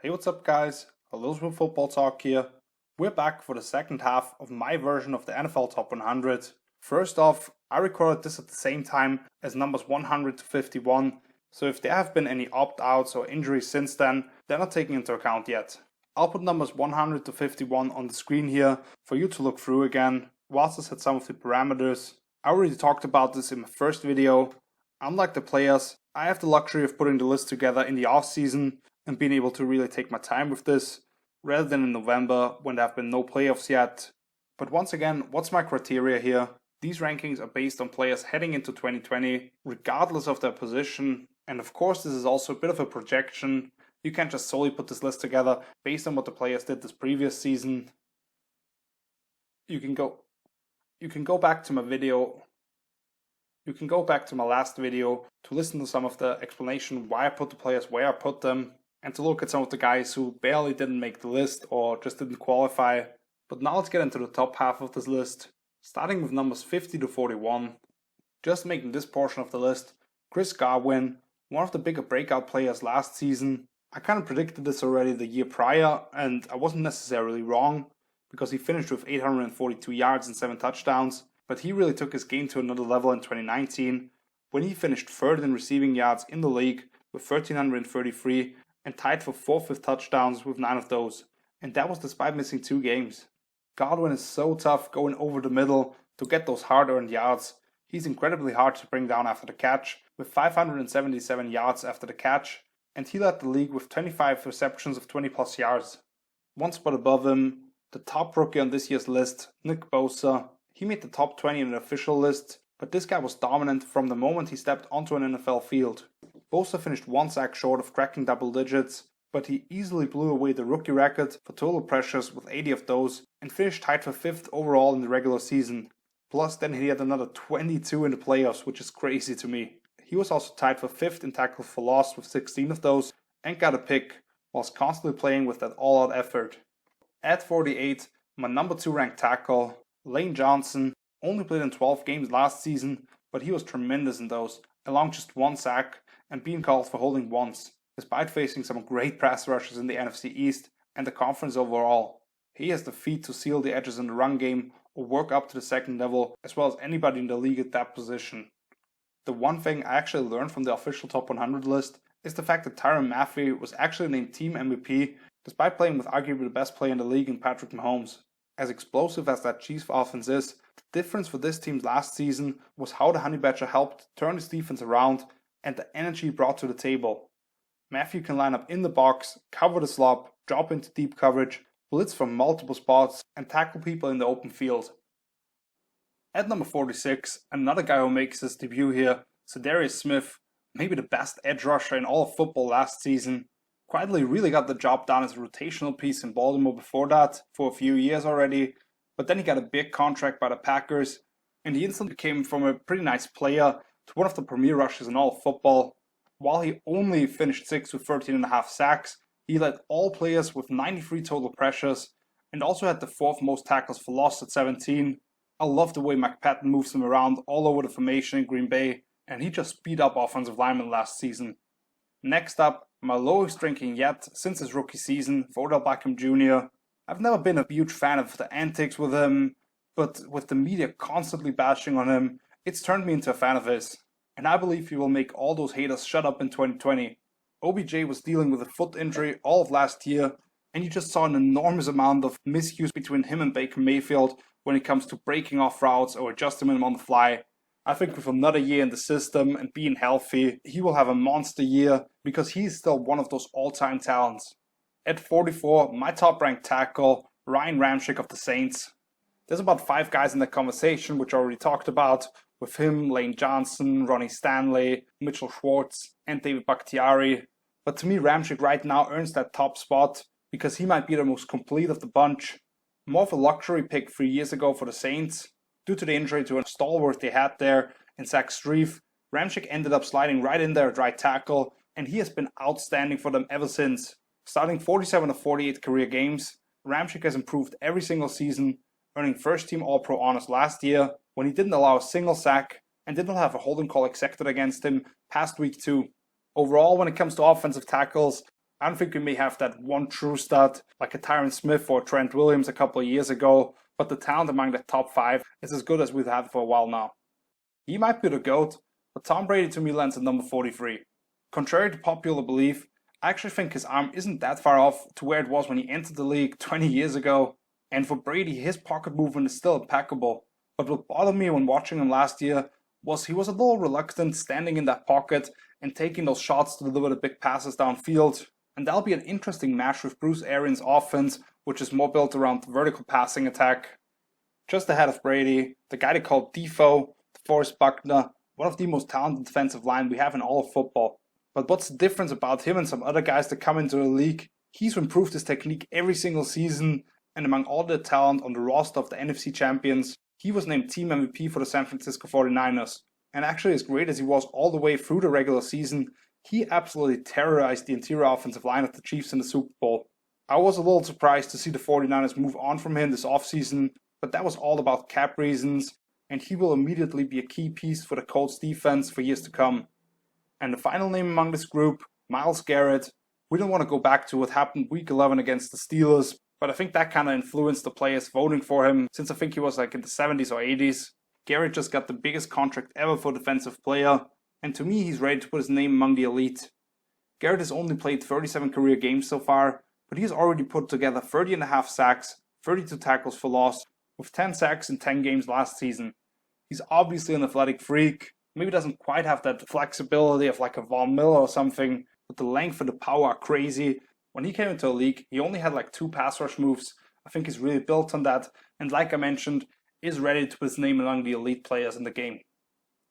Hey, what's up, guys? Elizabeth Football Talk here. We're back for the second half of my version of the NFL Top 100. First off, I recorded this at the same time as numbers 100 to 51, so if there have been any opt-outs or injuries since then, they're not taken into account yet. I'll put numbers 100 to 51 on the screen here for you to look through again, whilst I set some of the parameters. I already talked about this in my first video. Unlike the players, I have the luxury of putting the list together in the off-season and being able to really take my time with this, rather than in November when there have been no playoffs yet. But once again, what's my criteria here? These rankings are based on players heading into 2020, regardless of their position, and of course this is also a bit of a projection. You can't just solely put this list together based on what the players did this previous season. You can go back to my video. You can go back to my last video to listen to some of the explanation why I put the players where I put them, and to look at some of the guys who barely didn't make the list or just didn't qualify. But now let's get into the top half of this list, starting with numbers 50 to 41. Just making this portion of the list, Chris Godwin, one of the bigger breakout players last season. I kind of predicted this already the year prior, and I wasn't necessarily wrong, because he finished with 842 yards and 7 touchdowns, but he really took his game to another level in 2019, when he finished third in receiving yards in the league with 1,333 and tied for fourth with touchdowns with 9 of those, and that was despite missing 2 games. Godwin is so tough going over the middle to get those hard-earned yards. He's incredibly hard to bring down after the catch, with 577 yards after the catch, and he led the league with 25 receptions of 20 plus yards. One spot above him, the top rookie on this year's list, Nick Bosa. He made the top 20 in the official list, but this guy was dominant from the moment he stepped onto an NFL field. Bosa finished 1 sack short of cracking double digits, but he easily blew away the rookie record for total pressures with 80 of those and finished tied for 5th overall in the regular season. Plus then he had another 22 in the playoffs, which is crazy to me. He was also tied for 5th in tackles for loss with 16 of those and got a pick, whilst constantly playing with that all-out effort. At 48, my number 2 ranked tackle, Lane Johnson, only played in 12 games last season, but he was tremendous in those, allowing just 1 sack and being called for holding once, despite facing some great pass rushers in the NFC East and the conference overall. He has the feet to seal the edges in the run game or work up to the second level as well as anybody in the league at that position. The one thing I actually learned from the official top 100 list is the fact that Tyrann Mathieu was actually named team MVP despite playing with arguably the best player in the league in Patrick Mahomes. As explosive as that Chiefs offense is, the difference for this team last season was how the Honey Badger helped turn his defense around and the energy he brought to the table. Mathieu can line up in the box, cover the slop, drop into deep coverage, blitz from multiple spots, and tackle people in the open field. At number 46, another guy who makes his debut here, Za'Darius Smith, maybe the best edge rusher in all of football last season. Quietly really got the job done as a rotational piece in Baltimore before that, for a few years already, but then he got a big contract by the Packers, and he instantly became from a pretty nice player to one of the premier rushers in all of football. While he only finished 6th with 13.5 sacks, he led all players with 93 total pressures, and also had the 4th most tackles for loss at 17. I love the way Mike Patton moves him around all over the formation in Green Bay, and he just beat up offensive linemen last season. Next up, my lowest ranking yet since his rookie season, Odell Beckham Jr. I've never been a huge fan of the antics with him, but with the media constantly bashing on him, it's turned me into a fan of his. And I believe he will make all those haters shut up in 2020. OBJ was dealing with a foot injury all of last year, and you just saw an enormous amount of miscues between him and Baker Mayfield when it comes to breaking off routes or adjusting them on the fly. I think with another year in the system and being healthy, he will have a monster year because he's still one of those all-time talents. At 44, my top-ranked tackle, Ryan Ramczyk of the Saints. There's about 5 guys in that conversation, which I already talked about, with him, Lane Johnson, Ronnie Stanley, Mitchell Schwartz, and David Bakhtiari. But to me, Ramczyk right now earns that top spot because he might be the most complete of the bunch. More of a luxury pick 3 years ago for the Saints. Due to the injury to a stalwart they had there in Zach Strief, Ramczyk ended up sliding right in there at right tackle, and he has been outstanding for them ever since. Starting 47 of 48 career games, Ramczyk has improved every single season, earning first-team All-Pro honors last year when he didn't allow a single sack and did not have a holding call accepted against him past week 2. Overall, when it comes to offensive tackles, I don't think we may have that one true stud like a Tyron Smith or Trent Williams a couple of years ago, but the talent among the top 5 is as good as we've had for a while now. He might be the GOAT, but Tom Brady to me lands at number 43. Contrary to popular belief, I actually think his arm isn't that far off to where it was when he entered the league 20 years ago, and for Brady, his pocket movement is still impeccable. But what bothered me when watching him last year was he was a little reluctant standing in that pocket and taking those shots to deliver the big passes downfield. And that'll be an interesting match with Bruce Arians' offense, which is more built around the vertical passing attack. Just ahead of Brady, the guy they call Defoe, DeForest Buckner, one of the most talented defensive line we have in all of football. But what's the difference about him and some other guys that come into the league? He's improved his technique every single season, and among all the talent on the roster of the NFC champions, he was named team MVP for the San Francisco 49ers. And actually, as great as he was all the way through the regular season, he absolutely terrorized the interior offensive line of the Chiefs in the Super Bowl. I was a little surprised to see the 49ers move on from him this offseason, but that was all about cap reasons, and he will immediately be a key piece for the Colts defense for years to come. And the final name among this group, Myles Garrett. We don't want to go back to what happened week 11 against the Steelers, but I think that kind of influenced the players voting for him, since I think he was like in the 70s or 80s. Garrett just got the biggest contract ever for a defensive player, and to me he's ready to put his name among the elite. Garrett has only played 37 career games so far, but he has already put together 30.5 sacks, 32 tackles for loss, with 10 sacks in 10 games last season. He's obviously an athletic freak, maybe doesn't quite have that flexibility of like a Von Miller or something, but the length and the power are crazy. When he came into the league, he only had like 2 pass rush moves. I think he's really built on that, and like I mentioned, is ready to put his name among the elite players in the game.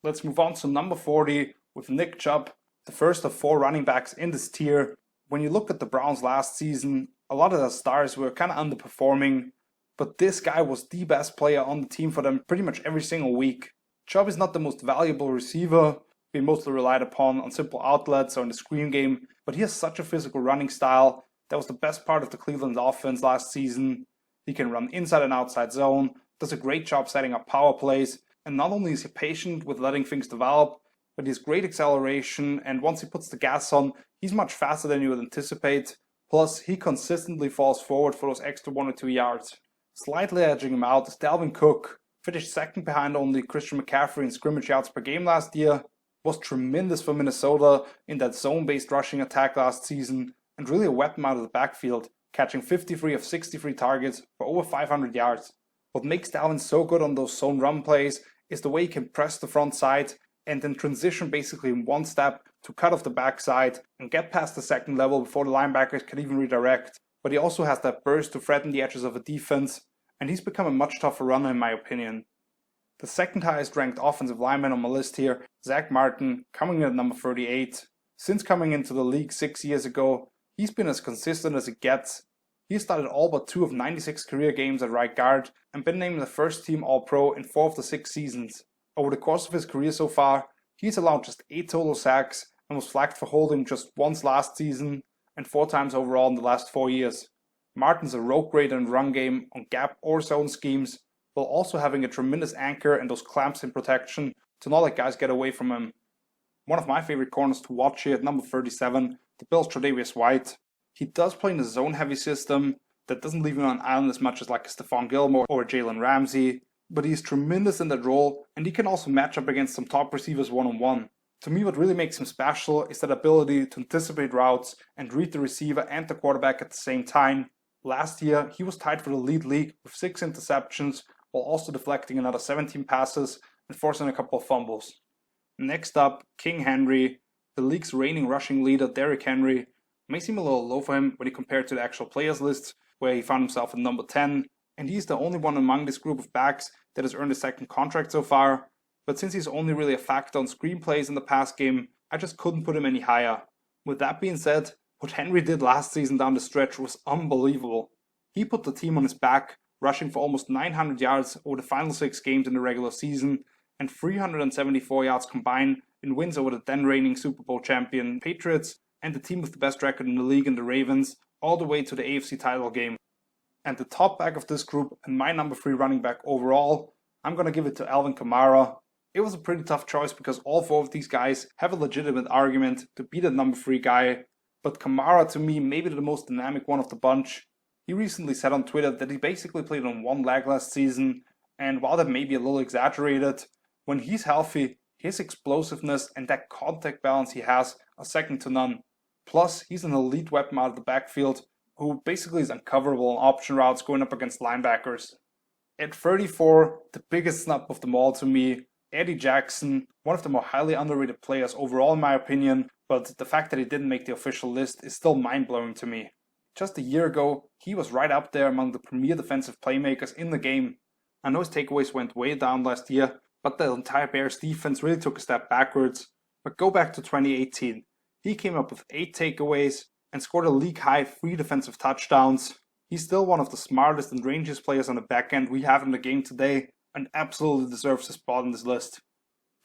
Let's move on to number 40 with Nick Chubb, the first of 4 running backs in this tier. When you look at the Browns last season, a lot of the stars were kind of underperforming, but this guy was the best player on the team for them pretty much every single week. Chubb is not the most valuable receiver, being mostly relied upon on simple outlets or in the screen game, but he has such a physical running style. That was the best part of the Cleveland offense last season. He can run inside and outside zone, does a great job setting up power plays, and not only is he patient with letting things develop, but he has great acceleration, and once he puts the gas on, he's much faster than you would anticipate. Plus, he consistently falls forward for those extra 1 or 2 yards. Slightly edging him out is Dalvin Cook, finished second behind only Christian McCaffrey in scrimmage yards per game last year, was tremendous for Minnesota in that zone-based rushing attack last season, and really a weapon out of the backfield, catching 53 of 63 targets for over 500 yards. What makes Dalvin so good on those zone run plays is the way he can press the front side and then transition basically in one step to cut off the backside and get past the second level before the linebackers can even redirect. But he also has that burst to threaten the edges of a defense, and he's become a much tougher runner in my opinion. The second highest ranked offensive lineman on my list here, Zach Martin, coming in at number 38. Since coming into the league 6 years ago, he's been as consistent as it gets. He started all but 2 of 96 career games at right guard and been named the first team All-Pro in 4 of the 6 seasons. Over the course of his career so far, he's allowed just 8 total sacks and was flagged for holding just once last season and 4 times overall in the last 4 years. Martin's a rogue grader in run game on gap or zone schemes, while also having a tremendous anchor and those clamps in protection to not let guys get away from him. One of my favorite corners to watch here at number 37, the Bills' Tre'Davious White. He does play in a zone-heavy system that doesn't leave him on an island as much as like a Stephon Gilmore or a Jalen Ramsey, but he's tremendous in that role, and he can also match up against some top receivers one-on-one. To me, what really makes him special is that ability to anticipate routes and read the receiver and the quarterback at the same time. Last year, he was tied for the league with 6 interceptions, while also deflecting another 17 passes and forcing a couple of fumbles. Next up, King Henry, the league's reigning rushing leader Derrick Henry. May seem a little low for him when you compare it to the actual players list, where he found himself at number 10, and he's the only one among this group of backs that has earned a second contract so far. But since he's only really a factor on screenplays in the past game, I just couldn't put him any higher. With that being said, what Henry did last season down the stretch was unbelievable. He put the team on his back, rushing for almost 900 yards over the final 6 games in the regular season, and 374 yards combined in wins over the then reigning Super Bowl champion Patriots and the team with the best record in the league in the Ravens, all the way to the AFC title game. And the top back of this group, and my number 3 running back overall, I'm going to give it to Alvin Kamara. It was a pretty tough choice because all 4 of these guys have a legitimate argument to be the number 3 guy, but Kamara to me maybe the most dynamic one of the bunch. He recently said on Twitter that he basically played on one leg last season, and while that may be a little exaggerated, when he's healthy, his explosiveness and that contact balance he has are second to none. Plus, he's an elite weapon out of the backfield who basically is uncoverable on option routes going up against linebackers. At 34, the biggest snub of them all to me, Eddie Jackson, one of the more highly underrated players overall in my opinion, but the fact that he didn't make the official list is still mind-blowing to me. Just a year ago, he was right up there among the premier defensive playmakers in the game. I know his takeaways went way down last year, but the entire Bears defense really took a step backwards. But go back to 2018. He came up with 8 takeaways and scored a league-high 3 defensive touchdowns. He's still one of the smartest and rangiest players on the back end we have in the game today and absolutely deserves a spot on this list.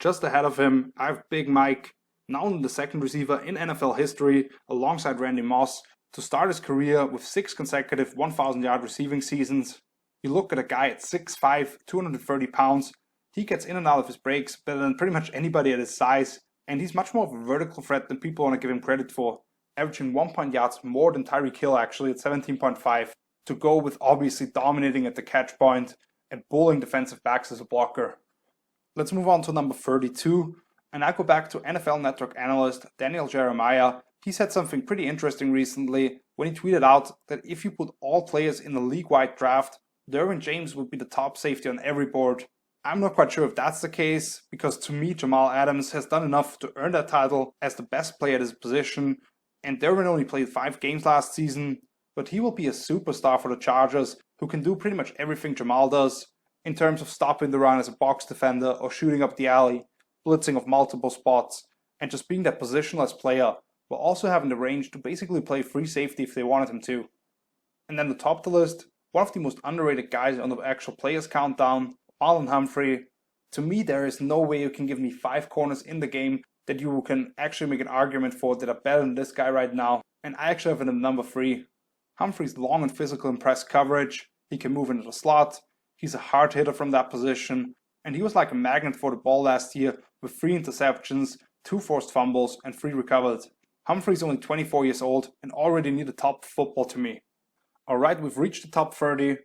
Just ahead of him, I have Big Mike, now only the second receiver in NFL history alongside Randy Moss to start his career with 6 consecutive 1,000-yard receiving seasons. You look at a guy at 6'5", 230 pounds, he gets in and out of his breaks better than pretty much anybody at his size, and he's much more of a vertical threat than people want to give him credit for, averaging 1 point yards more than Tyreek Hill actually at 17.5, to go with obviously dominating at the catch point and bullying defensive backs as a blocker. Let's move on to number 32, and I go back to NFL Network analyst Daniel Jeremiah. He said something pretty interesting recently when he tweeted out that if you put all players in a league-wide draft, Derwin James would be the top safety on every board. I'm not quite sure if that's the case, because to me Jamal Adams has done enough to earn that title as the best player at his position, and Derwin only played 5 games last season, but he will be a superstar for the Chargers who can do pretty much everything Jamal does in terms of stopping the run as a box defender or shooting up the alley, blitzing of multiple spots, and just being that positionless player while also having the range to basically play free safety if they wanted him to. And then to top the list, one of the most underrated guys on the actual players countdown, Marlon Humphrey. To me, there is no way you can give me 5 corners in the game that you can actually make an argument for that are better than this guy right now, and I actually have him at number 3. Humphrey's long and physical in press coverage, he can move into the slot, he's a hard hitter from that position, and he was like a magnet for the ball last year with 3 interceptions, 2 forced fumbles, and 3 recovered. Humphrey's only 24 years old and already near the top of football to me. Alright, we've reached the top 30,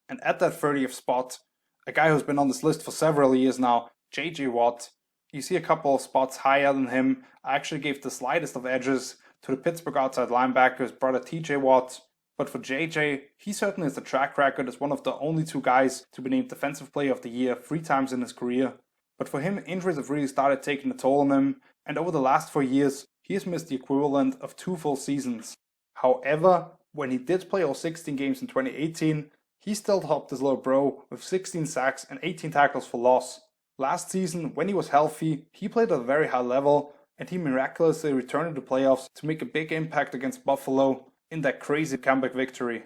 and at that 30th spot, a guy who's been on this list for several years now, JJ Watt. You see a couple of spots higher than him. I actually gave the slightest of edges to the Pittsburgh outside linebacker's brother TJ Watt. But for JJ, he certainly has the track record as one of the only 2 guys to be named Defensive Player of the Year 3 times in his career. But for him, injuries have really started taking a toll on him, and over the last 4 years, he has missed the equivalent of 2 full seasons. However, when he did play all 16 games in 2018, he still topped his little bro with 16 sacks and 18 tackles for loss. Last season, when he was healthy, he played at a very high level, and he miraculously returned to the playoffs to make a big impact against Buffalo in that crazy comeback victory.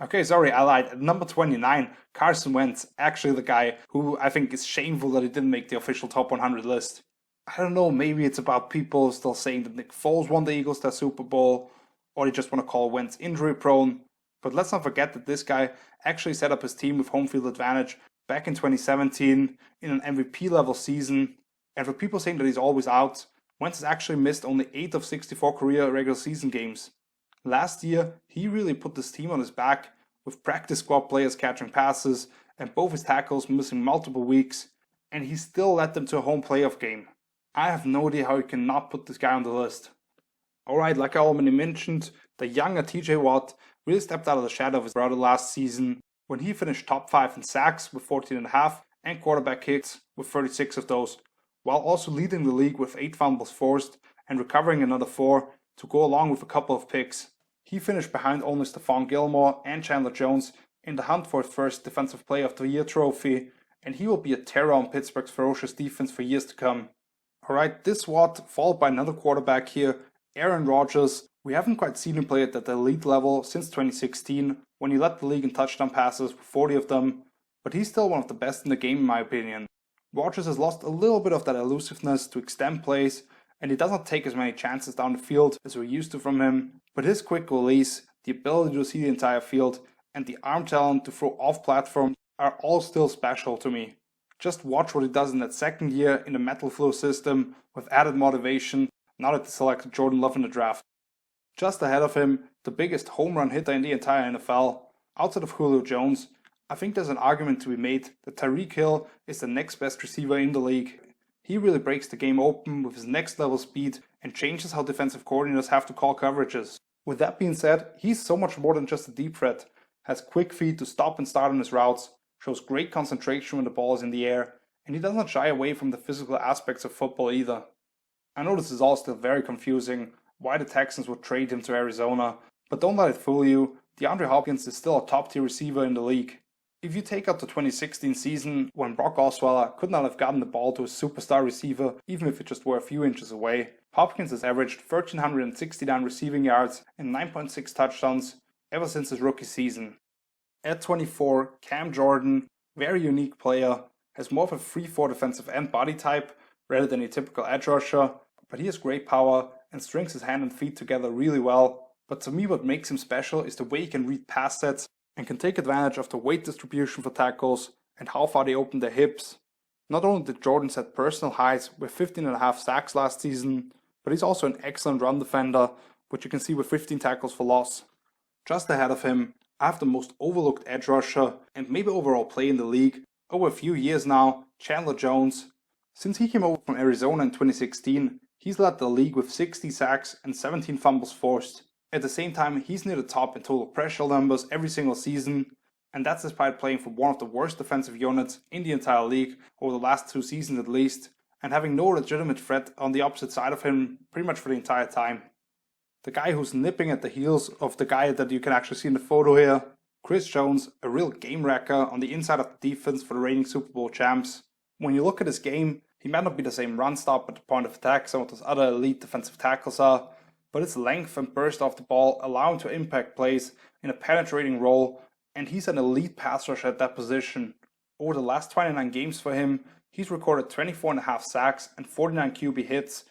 Okay, sorry, I lied. At number 29, Carson Wentz, actually the guy who I think is shameful that he didn't make the official top 100 list. I don't know, maybe it's about people still saying that Nick Foles won the Eagles that Super Bowl, or they just want to call Wentz injury prone. But let's not forget that this guy actually set up his team with home field advantage back in 2017 in an MVP level season. And for people saying that he's always out, Wentz has actually missed only 8 of 64 career regular season games. Last year, he really put this team on his back with practice squad players catching passes and both his tackles missing multiple weeks, and he still led them to a home playoff game. I have no idea how you cannot put this guy on the list. Alright, like I already mentioned, the younger TJ Watt really stepped out of the shadow of his brother last season when he finished top 5 in sacks with 14.5 and quarterback hits with 36 of those, while also leading the league with 8 fumbles forced and recovering another 4 to go along with a couple of picks. He finished behind only Stephon Gilmore and Chandler Jones in the hunt for his first Defensive Player of the Year trophy, and he will be a terror on Pittsburgh's ferocious defense for years to come. Alright, this Watt, followed by another quarterback here, Aaron Rodgers. We haven't quite seen him play at that elite level since 2016, when he led the league in touchdown passes with 40 of them, but he's still one of the best in the game in my opinion. Rodgers has lost a little bit of that elusiveness to extend plays, and he does not take as many chances down the field as we're used to from him, but his quick release, the ability to see the entire field, and the arm talent to throw off platform are all still special to me. Just watch what he does in that second year in the Metal Flow system with added motivation now that they selected Jordan Love in the draft. Just ahead of him, the biggest home run hitter in the entire NFL, outside of Julio Jones, I think there's an argument to be made that Tyreek Hill is the next best receiver in the league. He really breaks the game open with his next level speed and changes how defensive coordinators have to call coverages. With that being said, he's so much more than just a deep threat, has quick feet to stop and start on his routes, shows great concentration when the ball is in the air, and he does not shy away from the physical aspects of football either. I know this is all still very confusing, why the Texans would trade him to Arizona, but don't let it fool you, DeAndre Hopkins is still a top tier receiver in the league. If you take out the 2016 season, when Brock Osweiler could not have gotten the ball to a superstar receiver, even if it just were a few inches away, Hopkins has averaged 1,369 receiving yards and 9.6 touchdowns ever since his rookie season. At 24, Cam Jordan, very unique player, has more of a 3-4 defensive end body type rather than a typical edge rusher, but he has great power and strings his hand and feet together really well. But to me what makes him special is the way he can read pass sets and can take advantage of the weight distribution for tackles and how far they open their hips. Not only did Jordan set personal highs with 15.5 sacks last season, but he's also an excellent run defender, which you can see with 15 tackles for loss. Just ahead of him, I have the most overlooked edge rusher and maybe overall play in the league over a few years now, Chandler Jones. Since he came over from Arizona in 2016, he's led the league with 60 sacks and 17 fumbles forced. At the same time, he's near the top in total pressure numbers every single season, and that's despite playing for one of the worst defensive units in the entire league over the last 2 seasons at least, and having no legitimate threat on the opposite side of him pretty much for the entire time. The guy who's nipping at the heels of the guy that you can actually see in the photo here, Chris Jones, a real game wrecker on the inside of the defense for the reigning Super Bowl champs. When you look at his game, he might not be the same run stop at the point of attack some of those other elite defensive tackles are, but his length and burst off the ball allow him to impact plays in a penetrating role, and he's an elite pass rusher at that position. Over the last 29 games for him, he's recorded 24.5 sacks and 49 QB hits.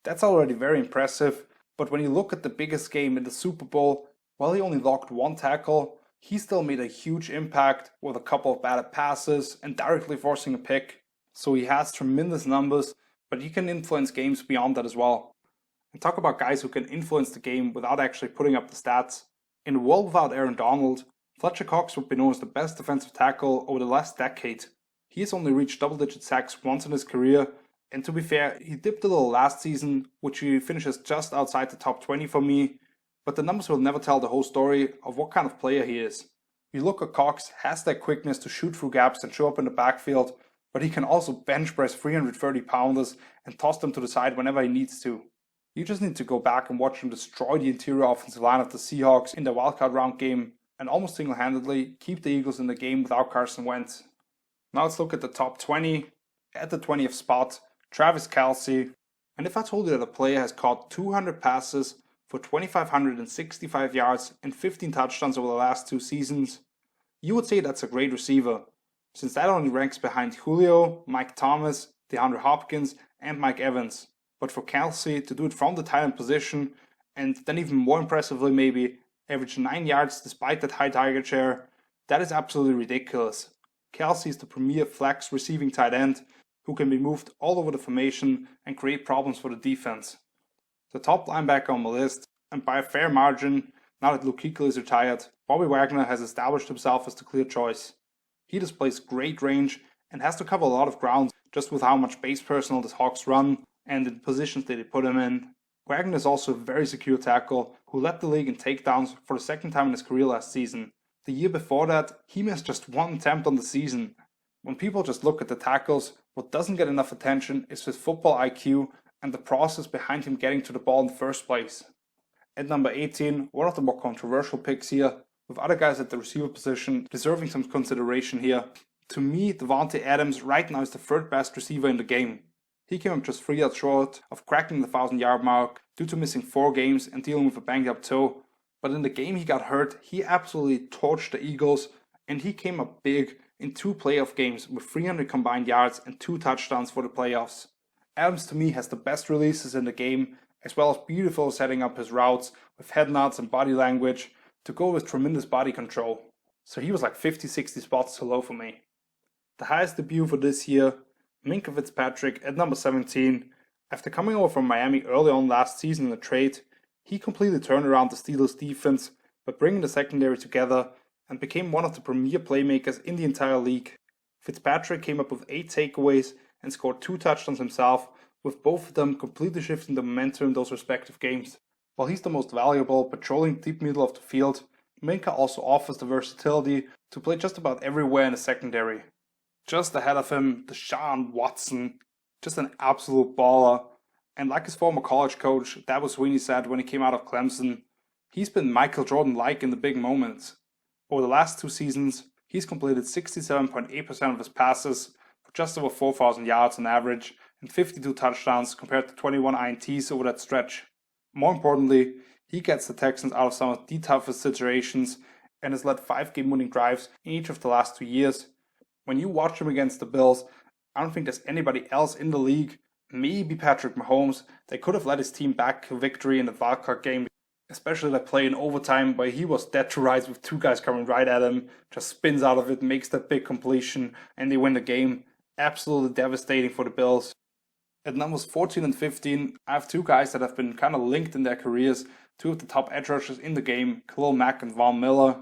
That's already very impressive, but when you look at the biggest game in the Super Bowl, while he only logged 1 tackle, he still made a huge impact with a couple of batted passes and directly forcing a pick. So he has tremendous numbers, but he can influence games beyond that as well. And talk about guys who can influence the game without actually putting up the stats. In a world without Aaron Donald, Fletcher Cox would be known as the best defensive tackle over the last decade. He has only reached double-digit sacks once in his career, and to be fair, he dipped a little last season, which he finishes just outside the top 20 for me, but the numbers will never tell the whole story of what kind of player he is. You look at Cox, has that quickness to shoot through gaps and show up in the backfield, but he can also bench press 330 pounders and toss them to the side whenever he needs to. You just need to go back and watch him destroy the interior offensive line of the Seahawks in the wildcard round game and almost single-handedly keep the Eagles in the game without Carson Wentz. Now let's look at the top 20. At the 20th spot, Travis Kelce. And if I told you that a player has caught 200 passes for 2,565 yards and 15 touchdowns over the last 2 seasons, you would say that's a great receiver, since that only ranks behind Julio, Mike Thomas, DeAndre Hopkins, and Mike Evans. But for Kelce to do it from the tight end position, and then even more impressively maybe, average 9 yards despite that high target share, that is absolutely ridiculous. Kelce is the premier flex receiving tight end who can be moved all over the formation and create problems for the defense. The top linebacker on the list, and by a fair margin, now that Luke Kuechly is retired, Bobby Wagner has established himself as the clear choice. He displays great range and has to cover a lot of ground just with how much base personnel the Hawks run and the positions that they put him in. Wagner is also a very secure tackle who led the league in takedowns for the 2nd time in his career last season. The year before that, he missed just 1 attempt on the season. When people just look at the tackles, what doesn't get enough attention is his football IQ and the process behind him getting to the ball in the first place. At number 18, one of the more controversial picks here, with other guys at the receiver position deserving some consideration here. To me, Davante Adams right now is the 3rd best receiver in the game. He came up just 3 yards short of cracking the 1,000-yard mark due to missing 4 games and dealing with a banged-up toe. But in the game he got hurt, he absolutely torched the Eagles, and he came up big in 2 playoff games with 300 combined yards and 2 touchdowns for the playoffs. Adams to me has the best releases in the game, as well as beautiful setting up his routes with head nods and body language to go with tremendous body control. So he was like 50-60 spots too low for me. The highest debut for this year, Minkah Fitzpatrick at number 17. After coming over from Miami early on last season in a trade, He completely turned around the Steelers' defense by bringing the secondary together and became one of the premier playmakers in the entire league. Fitzpatrick came up with 8 takeaways and scored 2 touchdowns himself, with both of them completely shifting the momentum in those respective games. While he's the most valuable, patrolling deep middle of the field, Minka also offers the versatility to play just about everywhere in the secondary. Just ahead of him, Deshaun Watson, just an absolute baller. And like his former college coach, Dabo Swinney, said when he came out of Clemson, he's been Michael Jordan-like in the big moments. Over the last 2 seasons, he's completed 67.8% of his passes for just over 4,000 yards on average and 52 touchdowns compared to 21 INTs over that stretch. More importantly, he gets the Texans out of some of the toughest situations and has led 5 game-winning drives in each of the last 2 years. When you watch him against the Bills, I don't think there's anybody else in the league, maybe Patrick Mahomes, that could have led his team back to victory in the wildcard game, especially that play in overtime where he was dead to rights with 2 guys coming right at him, just spins out of it, makes that big completion, and they win the game. Absolutely devastating for the Bills. At numbers 14 and 15, I have 2 guys that have been kind of linked in their careers, 2 of the top edge rushers in the game, Khalil Mack and Von Miller.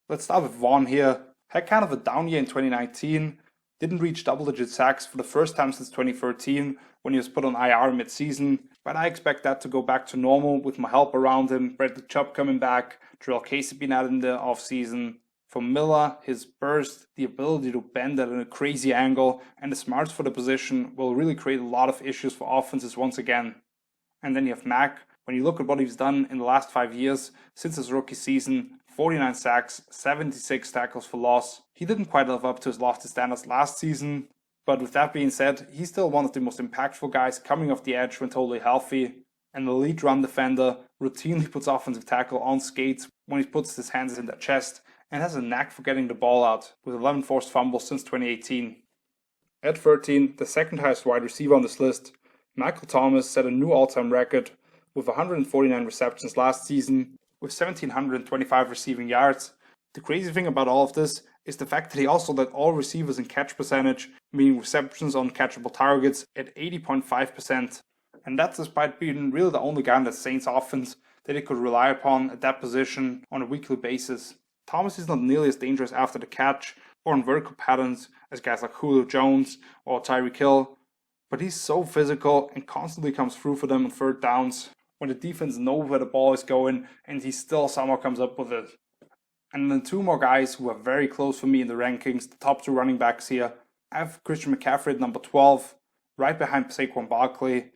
Let's start with Von here. Had kind of a down year in 2019, didn't reach double-digit sacks for the first time since 2013 when he was put on IR mid-season, but I expect that to go back to normal with my help around him, Bradley Chubb coming back, Terrell Casey being out in the offseason. For Miller, his burst, the ability to bend at a crazy angle, and the smarts for the position will really create a lot of issues for offenses once again. And then you have Mack. When you look at what he's done in the last 5 years, since his rookie season, 49 sacks, 76 tackles for loss. He didn't quite live up to his lofty standards last season, but with that being said, he's still one of the most impactful guys coming off the edge when totally healthy. An elite run defender, routinely puts offensive tackle on skates when he puts his hands in their chest, and has a knack for getting the ball out, with 11 forced fumbles since 2018. At 13, the second highest wide receiver on this list, Michael Thomas set a new all-time record with 149 receptions last season, with 1,725 receiving yards. The crazy thing about all of this is the fact that he also led all receivers in catch percentage, meaning receptions on catchable targets, at 80.5%. And that's despite being really the only guy in the Saints offense that he could rely upon at that position on a weekly basis. Thomas is not nearly as dangerous after the catch or in vertical patterns as guys like Julio Jones or Tyreek Hill, but he's so physical and constantly comes through for them on third downs when the defense knows where the ball is going and he still somehow comes up with it. And then 2 more guys who are very close for me in the rankings, the top 2 running backs here. I have Christian McCaffrey at number 12, right behind Saquon Barkley.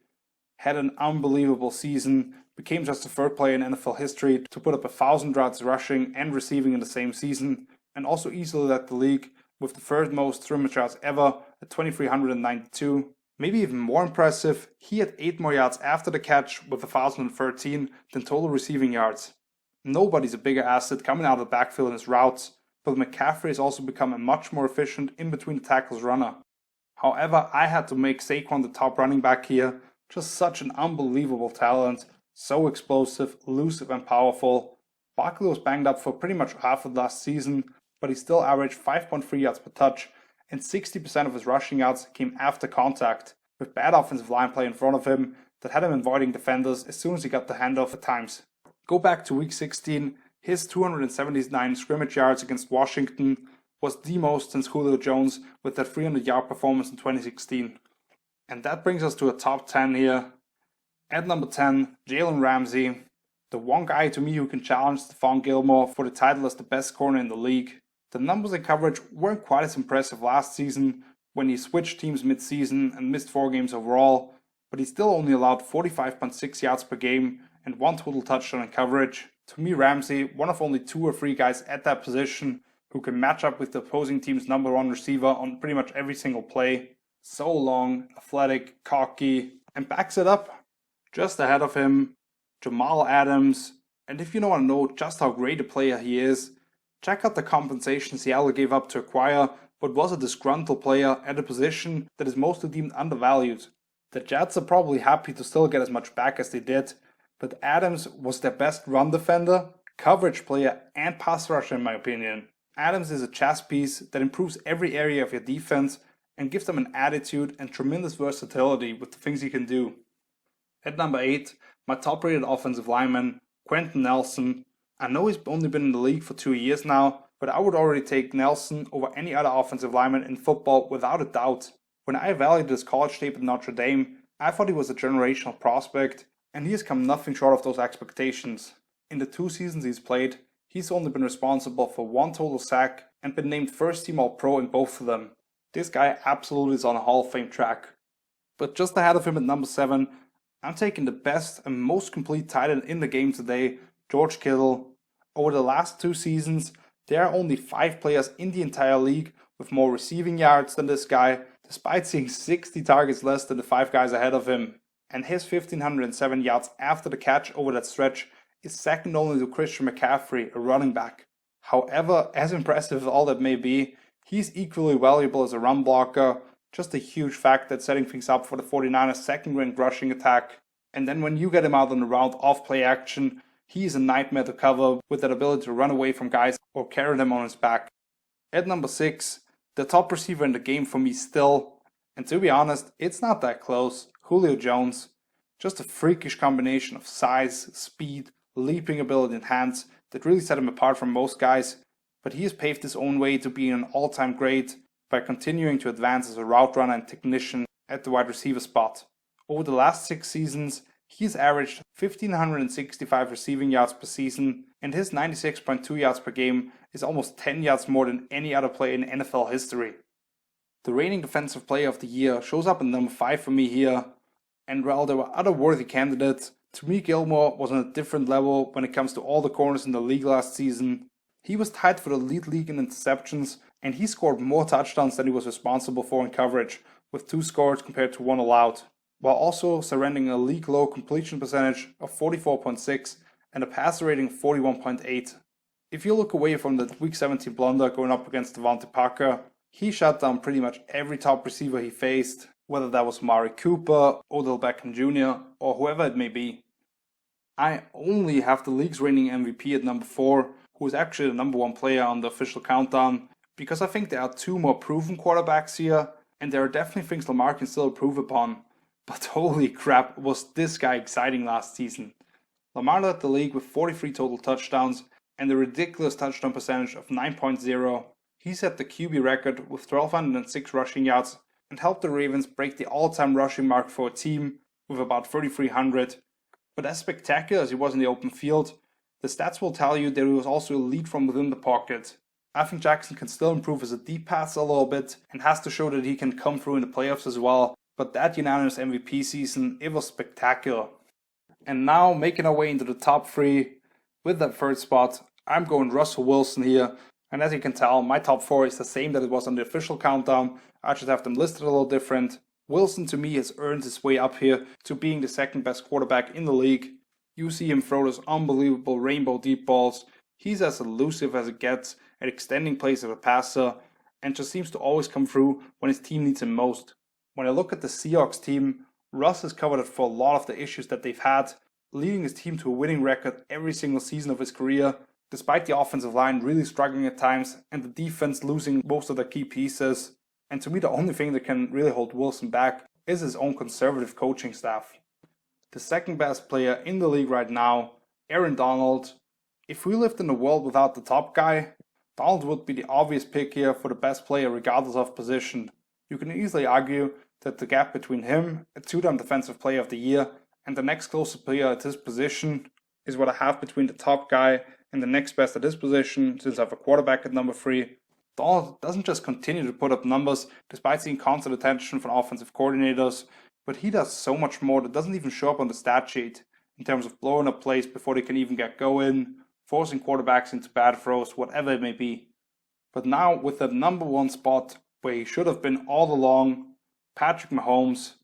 Had an unbelievable season, became just the 3rd player in NFL history to put up 1,000 yards rushing and receiving in the same season, and also easily led the league with the 3rd most scrimmage yards ever at 2,392. Maybe even more impressive, he had 8 more yards after the catch with 1,013 than total receiving yards. Nobody's a bigger asset coming out of the backfield in his routes, but McCaffrey has also become a much more efficient in-between the tackles runner. However, I had to make Saquon the top running back here. Just such an unbelievable talent, so explosive, elusive and powerful. Barkley was banged up for pretty much half of last season, but he still averaged 5.3 yards per touch, and 60% of his rushing yards came after contact, with bad offensive line play in front of him that had him avoiding defenders as soon as he got the handoff at times. Go back to week 16, his 279 scrimmage yards against Washington was the most since Julio Jones with that 300-yard performance in 2016. And that brings us to a top 10 here. At number 10, Jalen Ramsey, the one guy to me who can challenge Stephon Gilmore for the title as the best corner in the league. The numbers and coverage weren't quite as impressive last season when he switched teams mid-season and missed 4 games overall, but he still only allowed 45.6 yards per game and 1 total touchdown in coverage. To me, Ramsey, one of only 2 or 3 guys at that position who can match up with the opposing team's number 1 receiver on pretty much every single play. So long, athletic, cocky, and backs it up. Just ahead of him, Jamal Adams, and if you don't want to know just how great a player he is, check out the compensation Seattle gave up to acquire what was a disgruntled player at a position that is mostly deemed undervalued. The Jets are probably happy to still get as much back as they did, but Adams was their best run defender, coverage player, and pass rusher in my opinion. Adams is a chess piece that improves every area of your defense and gives them an attitude and tremendous versatility with the things he can do. At number 8, My top rated offensive lineman, Quentin Nelson. I know he's only been in the league for 2 years now, but I would already take Nelson over any other offensive lineman in football without a doubt. When I evaluated his college tape at Notre Dame, I thought he was a generational prospect, and he has come nothing short of those expectations. In the 2 seasons he's played, he's only been responsible for 1 total sack and been named first team All-Pro in both of them. This guy absolutely is on a Hall of Fame track. But just ahead of him at number 7, I'm taking the best and most complete tight end in the game today, George Kittle. Over the last 2 seasons, there are only 5 players in the entire league with more receiving yards than this guy, despite seeing 60 targets less than the 5 guys ahead of him. And his 1,507 yards after the catch over that stretch is second only to Christian McCaffrey, a running back. However, as impressive as all that may be, he's equally valuable as a run blocker. Just a huge fact that's setting things up for the 49ers' second-ranked rushing attack. And then when you get him out on the route off play action, he's a nightmare to cover with that ability to run away from guys or carry them on his back. At number 6, the top receiver in the game for me still, and to be honest, it's not that close, Julio Jones. Just a freakish combination of size, speed, leaping ability and hands that really set him apart from most guys, but he has paved his own way to being an all-time great by continuing to advance as a route runner and technician at the wide receiver spot. Over the last 6 seasons, he's averaged 1,565 receiving yards per season, and his 96.2 yards per game is almost 10 yards more than any other player in NFL history. The reigning Defensive Player of the Year shows up in number 5 for me here, and while there were other worthy candidates, to me Gilmore was on a different level when it comes to all the corners in the league last season. He was tied for the league in interceptions, and he scored more touchdowns than he was responsible for in coverage, with 2 scored compared to 1 allowed, while also surrendering a league-low completion percentage of 44.6 and a passer rating of 41.8. If you look away from the Week 17 blunder going up against Devontae Parker, he shut down pretty much every top receiver he faced, whether that was Mari Cooper, Odell Beckham Jr., or whoever it may be. I only have the league's reigning MVP at number 4, who is actually the number 1 player on the official countdown, because I think there are 2 more proven quarterbacks here, and there are definitely things Lamar can still improve upon. But holy crap, was this guy exciting last season. Lamar led the league with 43 total touchdowns and a ridiculous touchdown percentage of 9.0. He set the QB record with 1,206 rushing yards and helped the Ravens break the all-time rushing mark for a team with about 3,300. But as spectacular as he was in the open field, the stats will tell you that he was also elite from within the pocket. I think Jackson can still improve as a deep passer a little bit and has to show that he can come through in the playoffs as well, but that unanimous MVP season, it was spectacular. And now making our way into the top 3, with that 3rd spot, I'm going Russell Wilson here, and as you can tell, my top 4 is the same that it was on the official countdown. I just have them listed a little different. Wilson to me has earned his way up here to being the 2nd best quarterback in the league. You see him throw those unbelievable rainbow deep balls. He's as elusive as it gets at extending plays as a passer, and just seems to always come through when his team needs him most. When I look at the Seahawks team, Russ has covered for a lot of the issues that they've had, leading his team to a winning record every single season of his career, despite the offensive line really struggling at times and the defense losing most of their key pieces. And to me, the only thing that can really hold Wilson back is his own conservative coaching staff. The 2nd best player in the league right now, Aaron Donald. If we lived in a world without the top guy, Donald would be the obvious pick here for the best player regardless of position. You can easily argue that the gap between him, a 2-time Defensive Player of the Year, and the next closest player at his position is what I have between the top guy and the next best at his position, since I have a quarterback at number 3. Donald doesn't just continue to put up numbers despite seeing constant attention from offensive coordinators, but he does so much more that doesn't even show up on the stat sheet in terms of blowing up plays before they can even get going, forcing quarterbacks into bad throws, whatever it may be. But now with the number 1 spot where he should have been all along, Patrick Mahomes,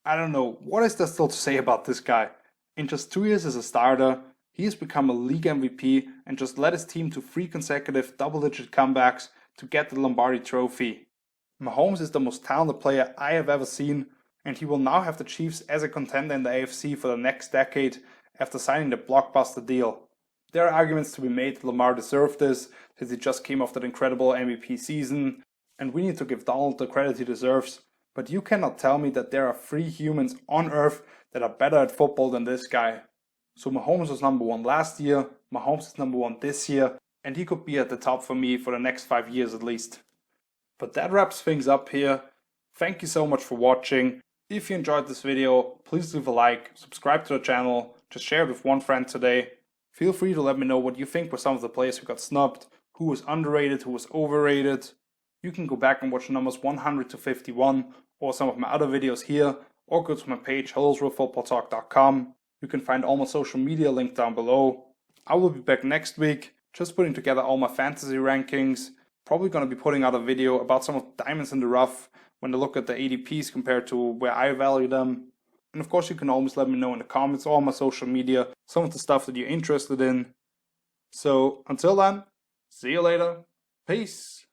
I don't know, what is there still to say about this guy? In just 2 years as a starter, he has become a league MVP and just led his team to 3 consecutive double-digit comebacks to get the Lombardi Trophy. Mahomes is the most talented player I have ever seen, and he will now have the Chiefs as a contender in the AFC for the next decade after signing the blockbuster deal. There are arguments to be made that Lamar deserved this, since he just came off that incredible MVP season, and we need to give Donald the credit he deserves, but you cannot tell me that there are 3 humans on Earth that are better at football than this guy. So Mahomes was number 1 last year, Mahomes is number 1 this year, and he could be at the top for me for the next 5 years at least. But that wraps things up here. Thank you so much for watching. If you enjoyed this video, please leave a like, subscribe to the channel, just share it with one friend today. Feel free to let me know what you think were some of the players who got snubbed, who was underrated, who was overrated. You can go back and watch numbers 100 to 51 or some of my other videos here, or go to my page huddersfieldfootballtalk.com. You can find all my social media linked down below. I will be back next week, just putting together all my fantasy rankings. Probably going to be putting out a video about some of the diamonds in the rough when I look at the ADPs compared to where I value them. And of course you can always let me know in the comments or on my social media some of the stuff that you're interested in. So until then, see you later. Peace.